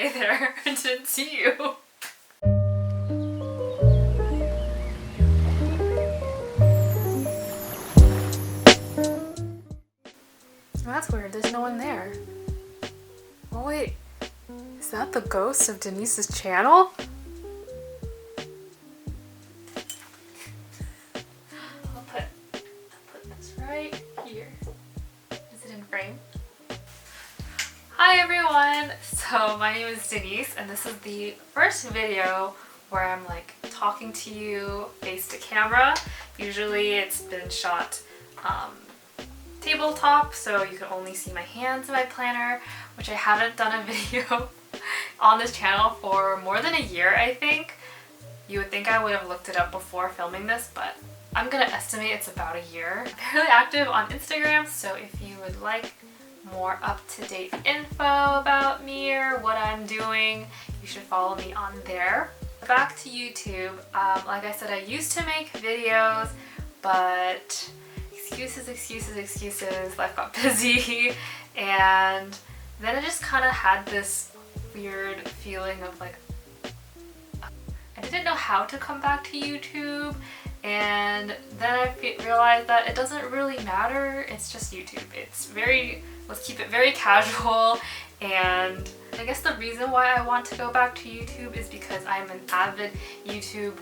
Hi there, I didn't see you. That's weird, there's no one there. Oh wait, is that the ghost of Denise's channel? I'll put this right here. Is it in frame? Hi everyone! So my name is Denise and this is the first video where I'm like talking to you face to camera. Usually it's been shot tabletop, so you can only see my hands in my planner, which I haven't done a video on this channel for more than a year, I think. You would think I would have looked it up before filming this, but I'm gonna estimate it's about a year. I'm fairly active on Instagram, so if you would like more up-to-date info about me or what I'm doing, you should follow me on there. Back to YouTube. Like I said, I used to make videos, but excuses, life got busy, and then I just kind of had this weird feeling of like, I didn't know how to come back to YouTube, and then I realized that it doesn't really matter, it's just YouTube. Let's keep it very casual, and I guess the reason why I want to go back to YouTube is because I'm an avid YouTube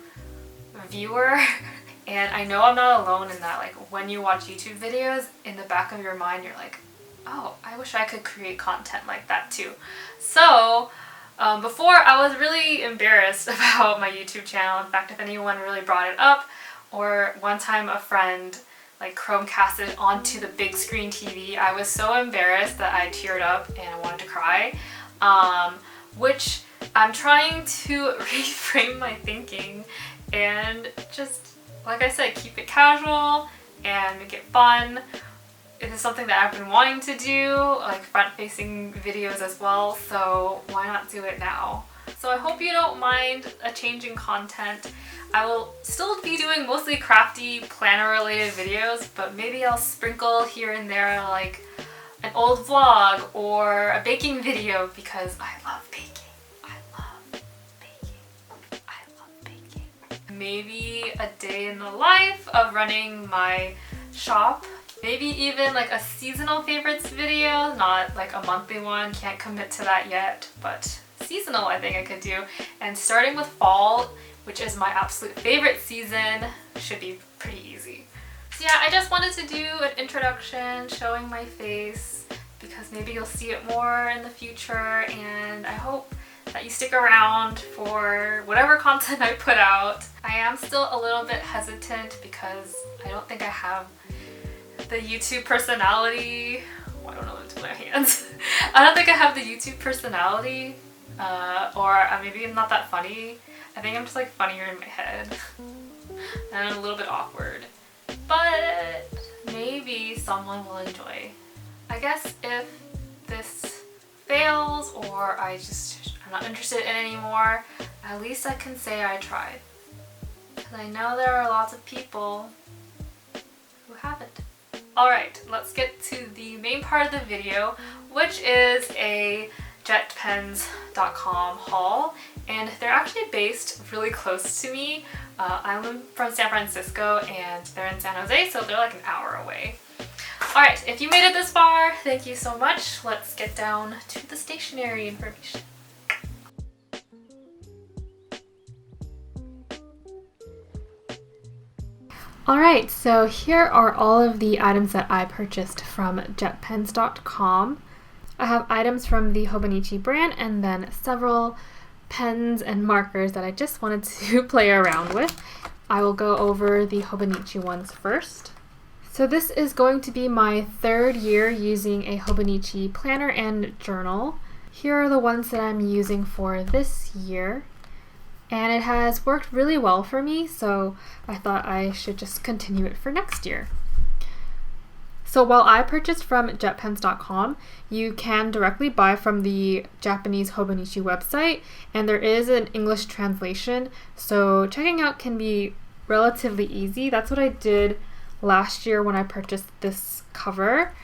viewer. And I know I'm not alone in that, like, when you watch YouTube videos, in the back of your mind you're like, oh, I wish I could create content like that too. So before, I was really embarrassed about my YouTube channel. In fact, if anyone really brought it up, or one time a friend like Chromecasted onto the big screen TV, I was so embarrassed that I teared up and I wanted to cry, which I'm trying to reframe my thinking and just, like I said, keep it casual and make it fun. It is something that I've been wanting to do, like front-facing videos as well, so why not do it now? So I hope you don't mind a change in content. I will still be doing mostly crafty, planner-related videos, but maybe I'll sprinkle here and there like an old vlog or a baking video because I love baking. Maybe a day in the life of running my shop. Maybe even like a seasonal favorites video, not like a monthly one, can't commit to that yet, but seasonal I think I could do. And starting with fall, which is my absolute favorite season, should be pretty easy. So yeah, I just wanted to do an introduction showing my face because maybe you'll see it more in the future, and I hope that you stick around for whatever content I put out. I am still a little bit hesitant because I don't think I have the YouTube personality. Oh, I don't know what to do with my hands. I don't think I have the YouTube personality, or maybe I'm not that funny. I think I'm just like funnier in my head and I'm a little bit awkward, but maybe someone will enjoy. I guess if this fails or I'm not interested in it anymore, at least I can say I tried. Because I know there are lots of people who haven't. Alright, let's get to the main part of the video, which is a jetpens.com haul, and they're actually based really close to me. I'm from San Francisco and they're in San Jose, so they're like an hour away. Alright, if you made it this far, thank you so much. Let's get down to the stationery information. Alright, so here are all of the items that I purchased from jetpens.com. I have items from the Hobonichi brand and then several pens and markers that I just wanted to play around with. I will go over the Hobonichi ones first. So this is going to be my third year using a Hobonichi planner and journal. Here are the ones that I'm using for this year. And it has worked really well for me, so I thought I should just continue it for next year. So while I purchased from jetpens.com, you can directly buy from the Japanese Hobonichi website, and there is an English translation, so checking out can be relatively easy. That's what I did last year when I purchased this cover.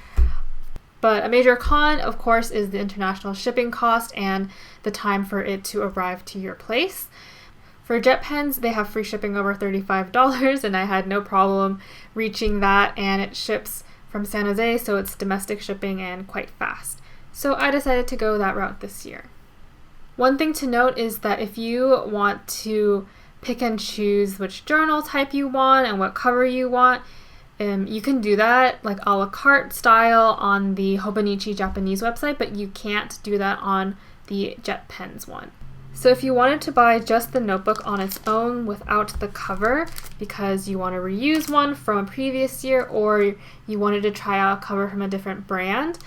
But a major con, of course, is the international shipping cost and the time for it to arrive to your place. For jet pens, they have free shipping over $35, and I had no problem reaching that, and it ships from San Jose, so it's domestic shipping and quite fast. So I decided to go that route this year. One thing to note is that if you want to pick and choose which journal type you want and what cover you want, you can do that like a la carte style on the Hobonichi Japanese website, but you can't do that on the Jet Pens one. So if you wanted to buy just the notebook on its own without the cover because you want to reuse one from a previous year, or you wanted to try out a cover from a different brand,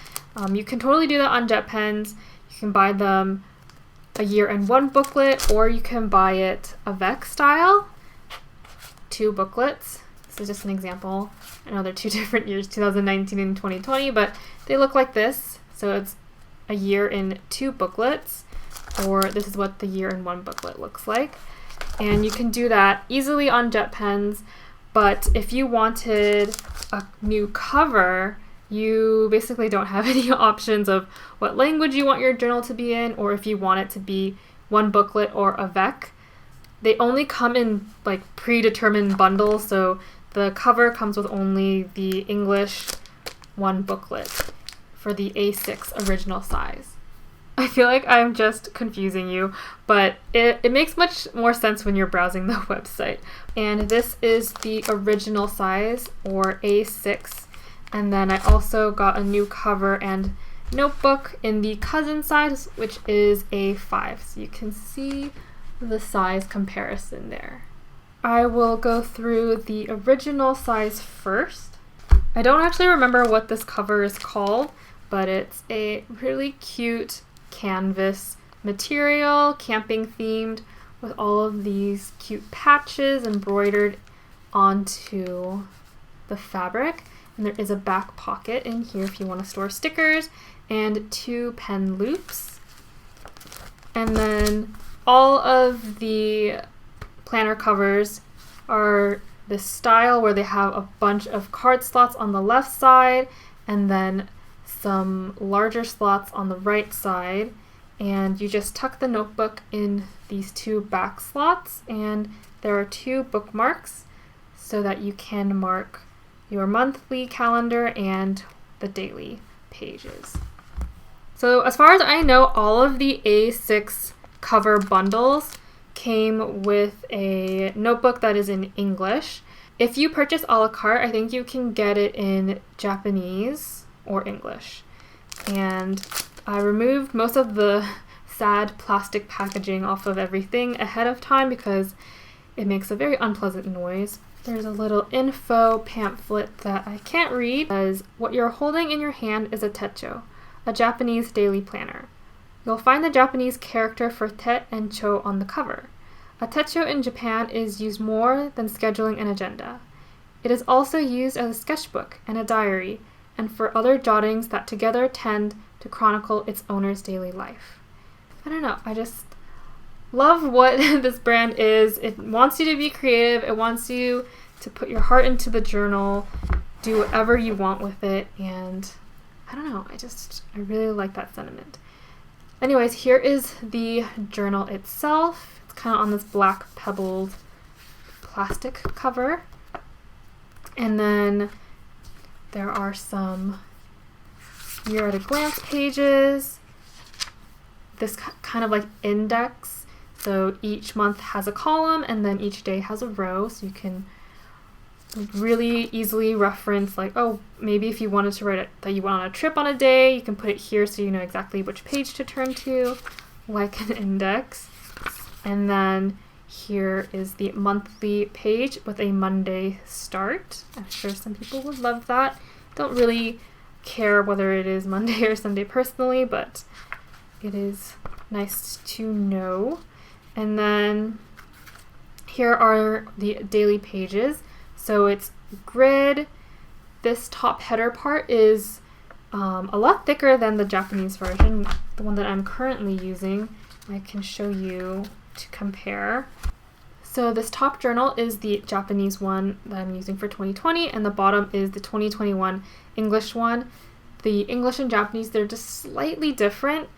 you can totally do that on Jet Pens. You can buy them a year and one booklet, or you can buy it avec style, 2 booklets. This is just an example. I know they're 2 different years, 2019 and 2020, but they look like this. So it's a year in 2 booklets, or this is what the year in 1 booklet looks like. And you can do that easily on Jet Pens, but if you wanted a new cover, you basically don't have any options of what language you want your journal to be in, or if you want it to be 1 booklet or avec. They only come in like predetermined bundles, so the cover comes with only the English 1 booklet for the A6 original size. I feel like I'm just confusing you, but it makes much more sense when you're browsing the website. And this is the original size, or A6. And then I also got a new cover and notebook in the cousin size, which is A5. So you can see the size comparison there. I will go through the original size first. I don't actually remember what this cover is called, but it's a really cute canvas material, camping themed, with all of these cute patches embroidered onto the fabric. And there is a back pocket in here if you want to store stickers, and 2 pen loops. And then all of the planner covers are this style where they have a bunch of card slots on the left side and then some larger slots on the right side, and you just tuck the notebook in these 2 back slots, and there are 2 bookmarks so that you can mark your monthly calendar and the daily pages. So as far as I know, all of the A6 cover bundles came with a notebook that is in English. If you purchase a la carte, I think you can get it in Japanese or English. And I removed most of the sad plastic packaging off of everything ahead of time because it makes a very unpleasant noise. There's a little info pamphlet that I can't read. It says, what you're holding in your hand is a techo, a Japanese daily planner. You'll find the Japanese character for te and cho on the cover. A techo in Japan is used more than scheduling an agenda. It is also used as a sketchbook and a diary, and for other jottings that together tend to chronicle its owner's daily life. I don't know, I just love what this brand is. It wants you to be creative, it wants you to put your heart into the journal, do whatever you want with it, and I don't know, I really like that sentiment. Anyways, here is the journal itself. It's kind of on this black pebbled plastic cover. And then there are some year at a glance pages. This kind of like index. So each month has a column and then each day has a row. So you can really easily reference, like, oh, maybe if you wanted to write it that you went on a trip on a day, you can put it here so you know exactly which page to turn to, like an index. And then here is the monthly page with a Monday start. I'm sure some people would love that. Don't really care whether it is Monday or Sunday personally, but it is nice to know. And then here are the daily pages. So it's grid. This top header part is a lot thicker than the Japanese version, the one that I'm currently using. I can show you to compare. So this top journal is the Japanese one that I'm using for 2020, and the bottom is the 2021 English one. the English and Japanese, they're just slightly different.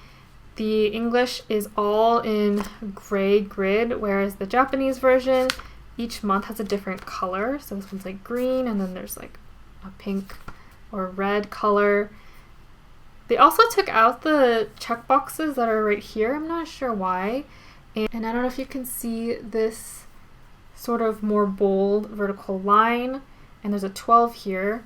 The English is all in gray grid, whereas the Japanese version, each month has a different color. So this one's like green, and then there's like a pink or red color. They also took out the check boxes that are right here. I'm not sure why. And I don't know if you can see this sort of more bold vertical line, and there's a 12 here,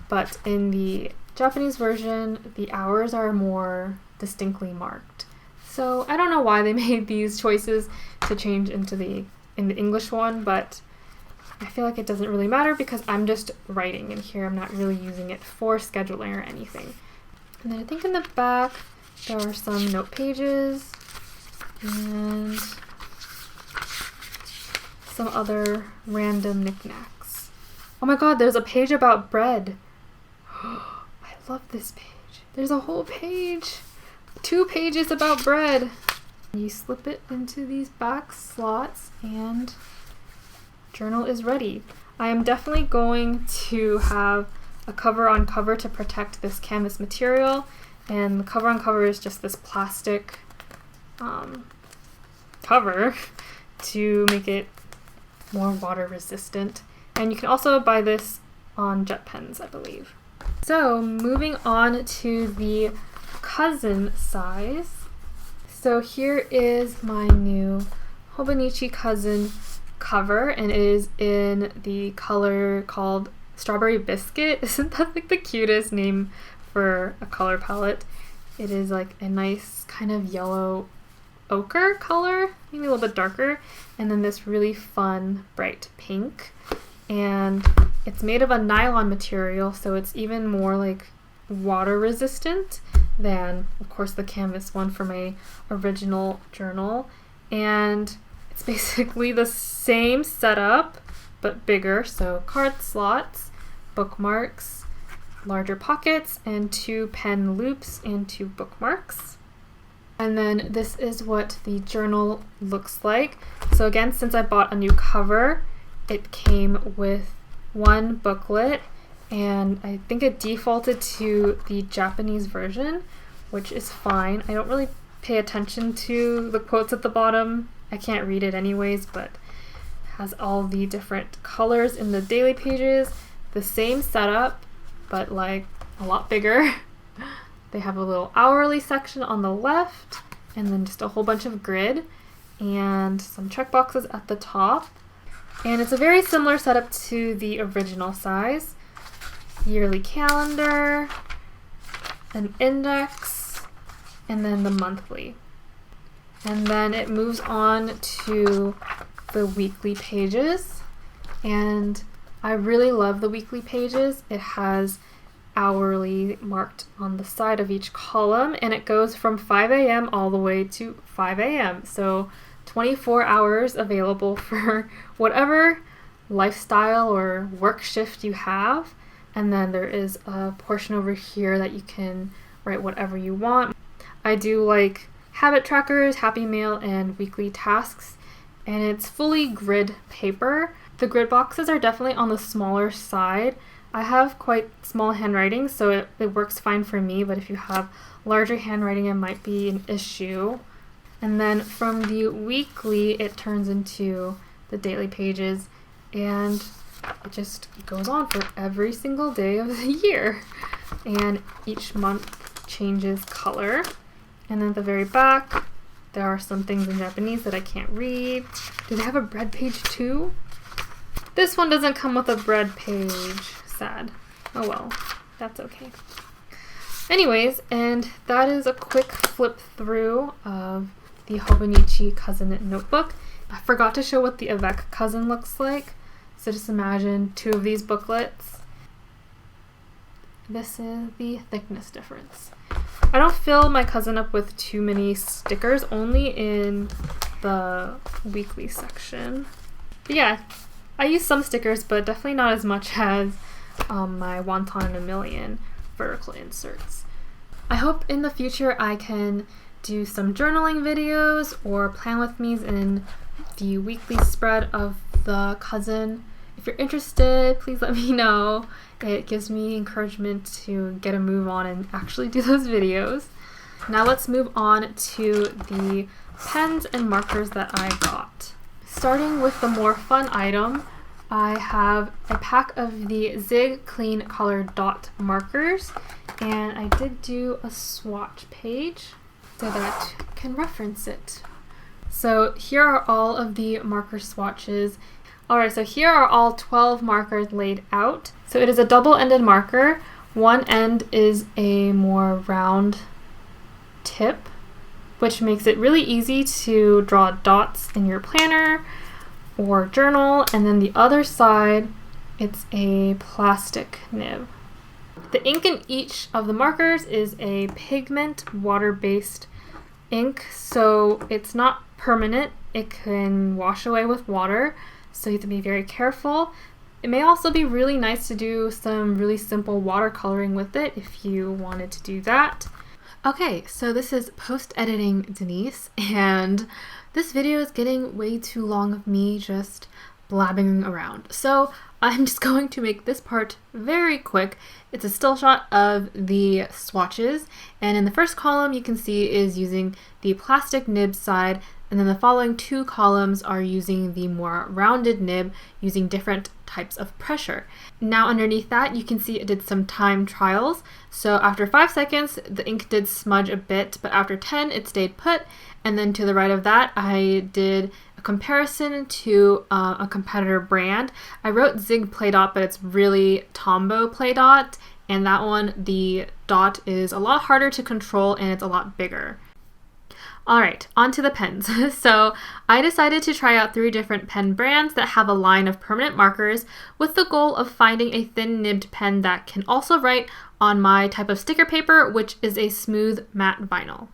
but in the Japanese version, the hours are more distinctly marked. So I don't know why they made these choices to change in the English one, but I feel like it doesn't really matter because I'm just writing in here. I'm not really using it for scheduling or anything. And then I think in the back there are some note pages and some other random knickknacks. Oh my god, there's a page about bread. I love this page. There's a whole page. 2 pages about bread. You slip it into these back slots and journal is ready. I am definitely going to have a cover on cover to protect this canvas material, and the cover on cover is just this plastic cover to make it more water resistant. And you can also buy this on jet pens, I believe. So moving on to the cousin size. So here is my new Hobonichi cousin cover, and it is in the color called Strawberry Biscuit. Isn't that like the cutest name for a color palette? It is like a nice kind of yellow ochre color, maybe a little bit darker, and then this really fun bright pink. And it's made of a nylon material, so it's even more like water resistant than, of course, the canvas one for my original journal. And it's basically the same setup but bigger, so card slots, bookmarks, larger pockets, and 2 pen loops and 2 bookmarks. And then this is what the journal looks like. So again, since I bought a new cover, it came with 1 booklet, and I think it defaulted to the Japanese version, which is fine. I don't really pay attention to the quotes at the bottom. I can't read it anyways, but it has all the different colors in the daily pages. The same setup, but like a lot bigger. They have a little hourly section on the left, and then just a whole bunch of grid and some checkboxes at the top. And it's a very similar setup to the original size. Yearly calendar, an index, and then the monthly. And then it moves on to the weekly pages. And I really love the weekly pages. It has hourly marked on the side of each column, and it goes from 5 a.m. all the way to 5 a.m. So 24 hours available for whatever lifestyle or work shift you have. And then there is a portion over here that you can write whatever you want. I do like habit trackers, happy mail, and weekly tasks, and it's fully grid paper. The grid boxes are definitely on the smaller side. I have quite small handwriting, so it works fine for me, but if you have larger handwriting, it might be an issue. And then from the weekly, it turns into the daily pages, and it just goes on for every single day of the year. And each month changes color. And then at the very back, there are some things in Japanese that I can't read. Do they have a bread page too? This one doesn't come with a bread page. Sad. Oh well, that's okay. Anyways, and that is a quick flip through of the Hobonichi Cousin notebook. I forgot to show what the Avec Cousin looks like. So just imagine 2 of these booklets. This is the thickness difference. I don't fill my cousin up with too many stickers, only in the weekly section. But yeah, I use some stickers, but definitely not as much as my Wonton in a Million vertical inserts. I hope in the future I can do some journaling videos or plan with me's in the weekly spread of the cousin, If you're interested, please let me know. It gives me encouragement to get a move on and actually do those videos. Now let's move on to the pens and markers that I got. Starting with the more fun item, I have a pack of the Zig Clean Color Dot markers, and I did do a swatch page so that you can reference it. So here are all of the marker swatches. Alright, so here are all 12 markers laid out. So it is a double-ended marker. One end is a more round tip, which makes it really easy to draw dots in your planner or journal, and then the other side, it's a plastic nib. The ink in each of the markers is a pigment water-based ink, so it's not permanent. It can wash away with water, so you have to be very careful. It may also be really nice to do some really simple watercoloring with it if you wanted to do that. Okay, so this is post-editing Denise, and this video is getting way too long of me just blabbing around. So I'm just going to make this part very quick. It's a still shot of the swatches, and in the first column you can see is using the plastic nib side, and then the following two columns are using the more rounded nib using different types of pressure. Now underneath that you can see it did some time trials. So after 5 seconds the ink did smudge a bit, but after 10 it stayed put. And then to the right of that I did a comparison to a competitor brand. I wrote Zig Play Dot, but it's really Tombow Play Dot, and that one, the dot is a lot harder to control and it's a lot bigger. Alright, on to the pens. So I decided to try out 3 different pen brands that have a line of permanent markers with the goal of finding a thin nibbed pen that can also write on my type of sticker paper, which is a smooth matte vinyl.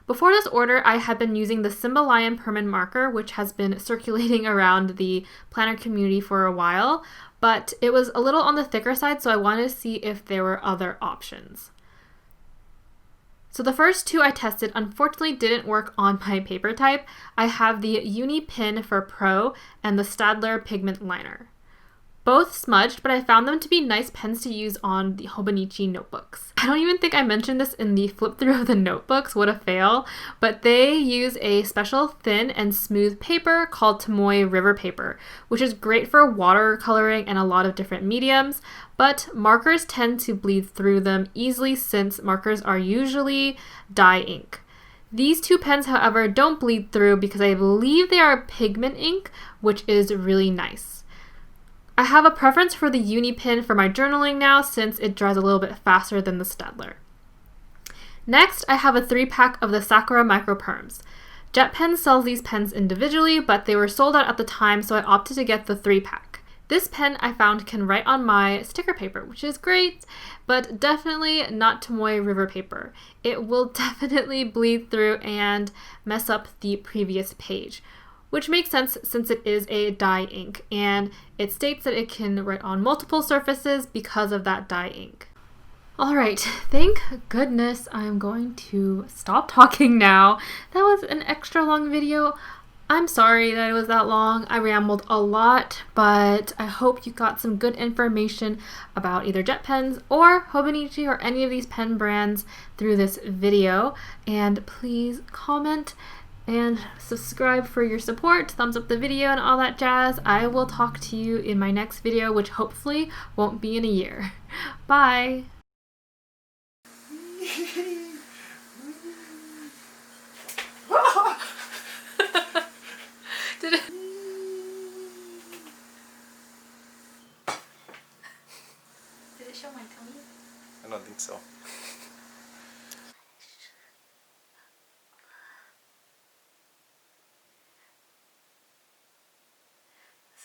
Before this order, I had been using the Symbolium permanent marker, which has been circulating around the planner community for a while, but it was a little on the thicker side, so I wanted to see if there were other options. So the first 2 I tested unfortunately didn't work on my paper type. I have the Uni Pin for Pro and the Staedtler Pigment Liner. Both smudged, but I found them to be nice pens to use on the Hobonichi notebooks. I don't even think I mentioned this in the flip through of the notebooks, what a fail, but they use a special thin and smooth paper called Tomoe River paper, which is great for watercoloring and a lot of different mediums, but markers tend to bleed through them easily since markers are usually dye ink. These 2 pens, however, don't bleed through because I believe they are pigment ink, which is really nice. I have a preference for the Uni Pin for my journaling now since it dries a little bit faster than the Staedtler. Next, I have a 3-pack of the Sakura Micro Perms. JetPen sells these pens individually, but they were sold out at the time, so I opted to get the 3-pack. This pen I found can write on my sticker paper, which is great, but definitely not Tomoe River paper. It will definitely bleed through and mess up the previous page, which makes sense since it is a dye ink, and it states that it can write on multiple surfaces because of that dye ink. Alright, thank goodness I'm going to stop talking now. That was an extra long video. I'm sorry that it was that long. I rambled a lot, but I hope you got some good information about either jet pens or Hobonichi or any of these pen brands through this video. And please comment and subscribe for your support, thumbs up the video and all that jazz. I will talk to you in my next video, which hopefully won't be in a year. Bye! Did it? Did it show my tummy? I don't think so.